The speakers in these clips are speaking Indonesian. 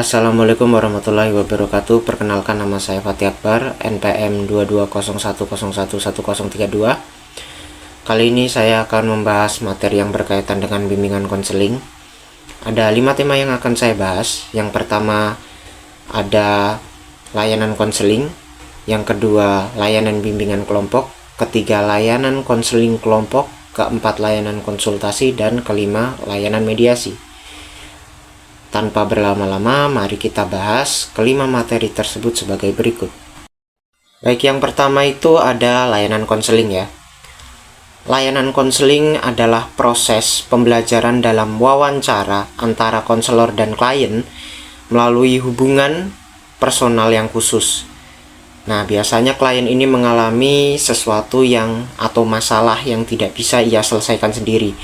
Assalamualaikum warahmatullahi wabarakatuh. Perkenalkan, nama saya Fatih Akbar, NPM 2201011032. Kali ini saya akan membahas materi yang berkaitan dengan bimbingan konseling. Ada 5 tema yang akan saya bahas. Yang pertama ada layanan konseling, yang kedua layanan bimbingan kelompok, ketiga layanan konseling kelompok, keempat layanan konsultasi, dan kelima layanan mediasi. Tanpa berlama-lama, mari kita bahas kelima materi tersebut sebagai berikut. Baik, yang pertama itu ada layanan konseling ya. Layanan konseling adalah proses pembelajaran dalam wawancara antara konselor dan klien melalui hubungan personal yang khusus. Nah, biasanya klien ini mengalami sesuatu atau masalah yang tidak bisa ia selesaikan sendiri.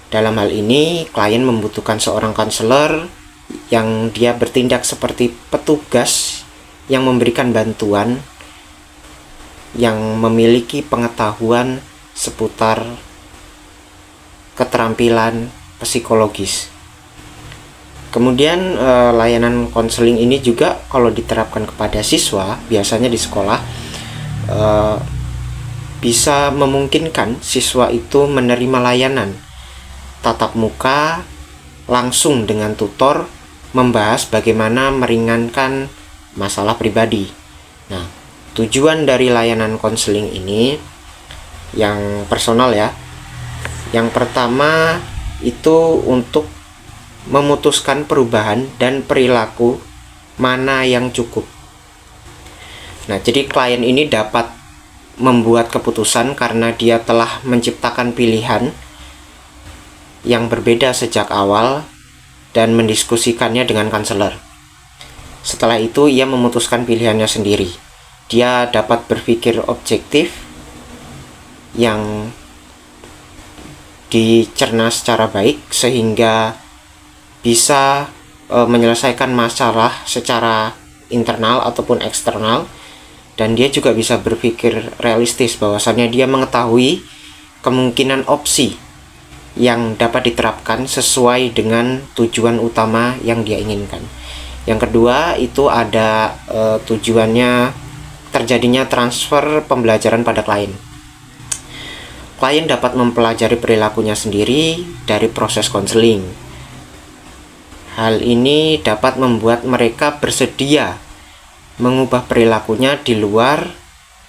Dalam hal ini, klien membutuhkan seorang konselor yang dia bertindak seperti petugas yang memberikan bantuan, yang memiliki pengetahuan seputar keterampilan psikologis. Kemudian layanan konseling ini juga kalau diterapkan kepada siswa, biasanya di sekolah, bisa memungkinkan siswa itu menerima layanan tatap muka langsung dengan tutor, membahas bagaimana meringankan masalah pribadi. Nah, tujuan dari layanan konseling ini yang personal ya. Yang pertama itu untuk memutuskan perubahan dan perilaku mana yang cukup. Nah, jadi klien ini dapat membuat keputusan karena dia telah menciptakan pilihan yang berbeda sejak awal dan mendiskusikannya dengan konselor. Setelah itu ia memutuskan pilihannya sendiri. Dia dapat berpikir objektif yang dicerna secara baik sehingga bisa menyelesaikan masalah secara internal ataupun eksternal, dan dia juga bisa berpikir realistis bahwasannya dia mengetahui kemungkinan opsi yang dapat diterapkan sesuai dengan tujuan utama yang dia inginkan. Yang kedua itu ada tujuannya terjadinya transfer pembelajaran pada klien. Klien dapat mempelajari perilakunya sendiri dari proses konseling. Hal ini dapat membuat mereka bersedia mengubah perilakunya di luar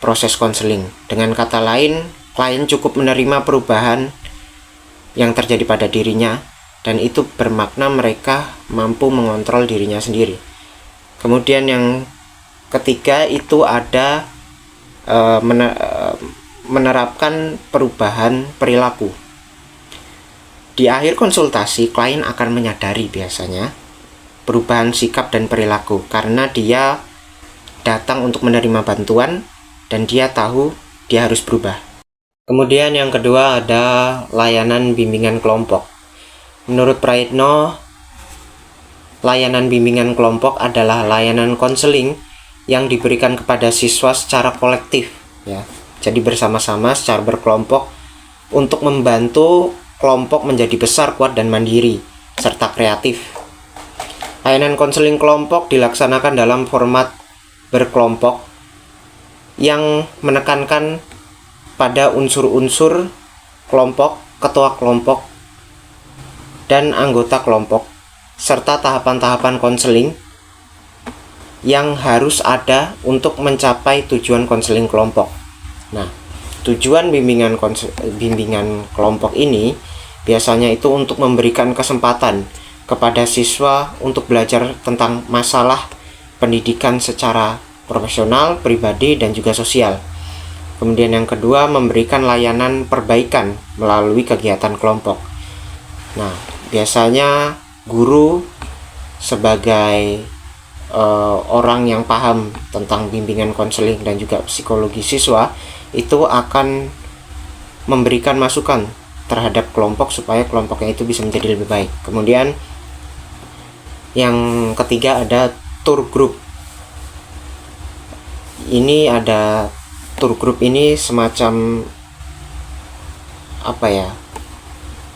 proses konseling. Dengan kata lain, klien cukup menerima perubahan yang terjadi pada dirinya, dan itu bermakna mereka mampu mengontrol dirinya sendiri. Kemudian yang ketiga itu ada menerapkan perubahan perilaku. Di akhir konsultasi, klien akan menyadari biasanya perubahan sikap dan perilaku karena dia datang untuk menerima bantuan dan dia tahu dia harus berubah. Kemudian yang kedua ada layanan bimbingan kelompok. Menurut Praitno, layanan bimbingan kelompok adalah layanan konseling yang diberikan kepada siswa secara kolektif ya. Jadi bersama-sama secara berkelompok untuk membantu kelompok menjadi besar, kuat, dan mandiri serta kreatif. Layanan konseling kelompok dilaksanakan dalam format berkelompok yang menekankan pada unsur-unsur kelompok, ketua kelompok, dan anggota kelompok, serta tahapan-tahapan konseling yang harus ada untuk mencapai tujuan konseling kelompok. Nah, tujuan bimbingan kelompok ini biasanya itu untuk memberikan kesempatan kepada siswa untuk belajar tentang masalah pendidikan secara profesional, pribadi, dan juga sosial. Kemudian yang kedua, memberikan layanan perbaikan melalui kegiatan kelompok. Nah, biasanya guru sebagai orang yang paham tentang bimbingan konseling dan juga psikologi siswa itu akan memberikan masukan terhadap kelompok supaya kelompoknya itu bisa menjadi lebih baik. Kemudian yang ketiga ada tour group. Ini ada tour group ini semacam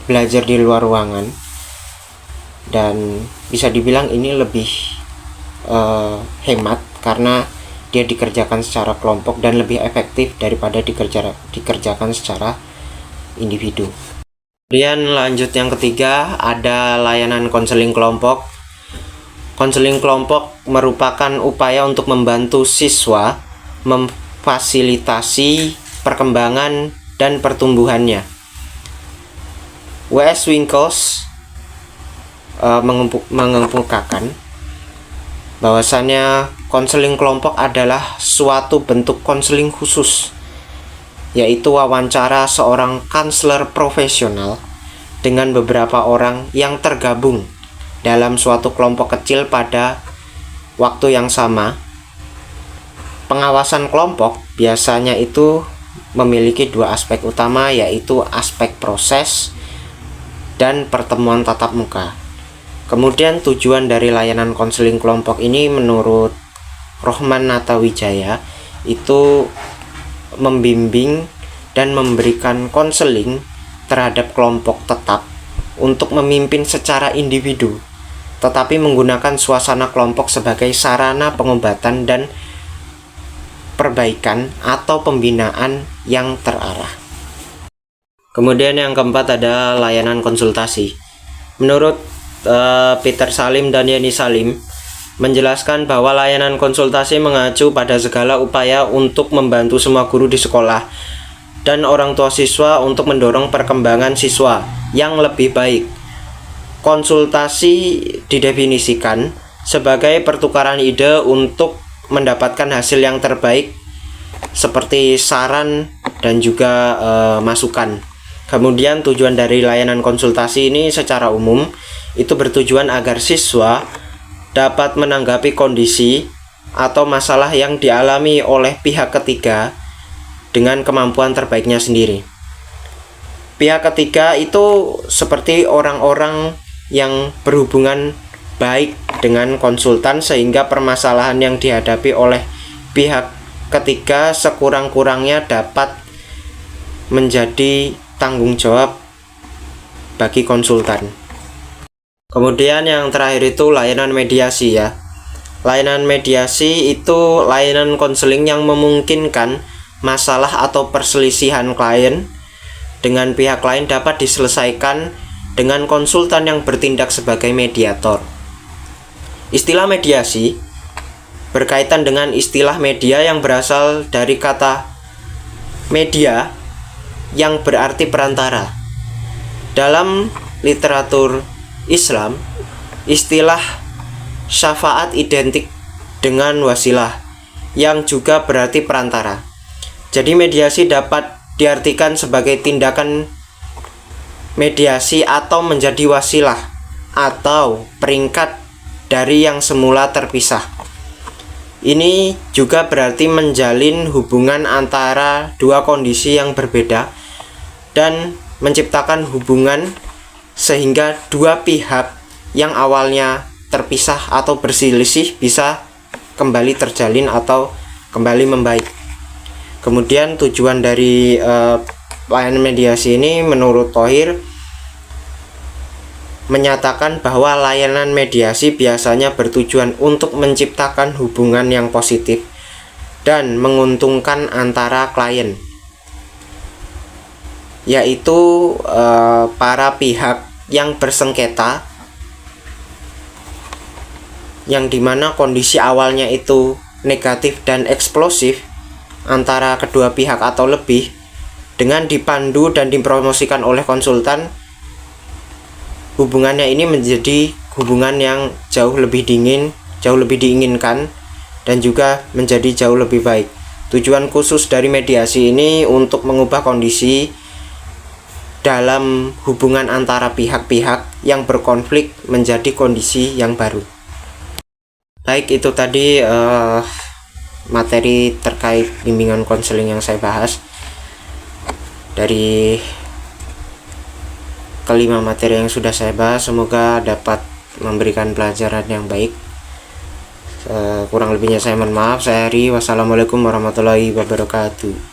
belajar di luar ruangan dan bisa dibilang ini lebih hemat karena dia dikerjakan secara kelompok dan lebih efektif daripada dikerjakan secara individu. Kemudian lanjut yang ketiga, ada layanan konseling kelompok. Konseling kelompok merupakan upaya untuk membantu siswa memfasilitasi perkembangan dan pertumbuhannya. W.S. Winkels mengemukakan bahwasannya konseling kelompok adalah suatu bentuk konseling khusus, yaitu wawancara seorang konselor profesional dengan beberapa orang yang tergabung dalam suatu kelompok kecil pada waktu yang sama. Pengawasan kelompok biasanya itu memiliki dua aspek utama, yaitu aspek proses dan pertemuan tatap muka. Kemudian tujuan dari layanan konseling kelompok ini menurut Rohman Natawijaya itu membimbing dan memberikan konseling terhadap kelompok tetap untuk memimpin secara individu, tetapi menggunakan suasana kelompok sebagai sarana pengobatan dan perbaikan atau pembinaan yang terarah. Kemudian yang keempat ada layanan konsultasi. Menurut Peter Salim dan Yeni Salim menjelaskan bahwa layanan konsultasi mengacu pada segala upaya untuk membantu semua guru di sekolah dan orang tua siswa untuk mendorong perkembangan siswa yang lebih baik. Konsultasi didefinisikan sebagai pertukaran ide untuk mendapatkan hasil yang terbaik seperti saran dan juga masukan. Kemudian tujuan dari layanan konsultasi ini secara umum itu bertujuan agar siswa dapat menanggapi kondisi atau masalah yang dialami oleh pihak ketiga dengan kemampuan terbaiknya sendiri. Pihak ketiga itu seperti orang-orang yang berhubungan baik dengan konsultan, sehingga permasalahan yang dihadapi oleh pihak ketiga sekurang-kurangnya dapat menjadi tanggung jawab bagi konsultan. Kemudian yang terakhir itu layanan mediasi ya. Layanan mediasi itu layanan konseling yang memungkinkan masalah atau perselisihan klien dengan pihak lain dapat diselesaikan dengan konsultan yang bertindak sebagai mediator. Istilah mediasi berkaitan dengan istilah media yang berasal dari kata media yang berarti perantara. Dalam literatur Islam, istilah syafaat identik dengan wasilah yang juga berarti perantara. Jadi mediasi dapat diartikan sebagai tindakan mediasi atau menjadi wasilah atau peringkat dari yang semula terpisah. Ini juga berarti menjalin hubungan antara dua kondisi yang berbeda dan menciptakan hubungan sehingga dua pihak yang awalnya terpisah atau berselisih bisa kembali terjalin atau kembali membaik. Kemudian tujuan dari layanan mediasi ini menurut Thohir menyatakan bahwa layanan mediasi biasanya bertujuan untuk menciptakan hubungan yang positif dan menguntungkan antara klien, yaitu para pihak yang bersengketa, yang dimana kondisi awalnya itu negatif dan eksplosif antara kedua pihak atau lebih, dengan dipandu dan dipromosikan oleh konsultan, hubungannya ini menjadi hubungan yang jauh lebih dingin, jauh lebih diinginkan, dan juga menjadi jauh lebih baik. Tujuan khusus dari mediasi ini untuk mengubah kondisi dalam hubungan antara pihak-pihak yang berkonflik menjadi kondisi yang baru. Baik, itu tadi materi terkait bimbingan konseling yang saya bahas. Dari kelima materi yang sudah saya bahas, semoga dapat memberikan pelajaran yang baik. Kurang lebihnya saya mohon maaf. Saya Hari, wassalamualaikum warahmatullahi wabarakatuh.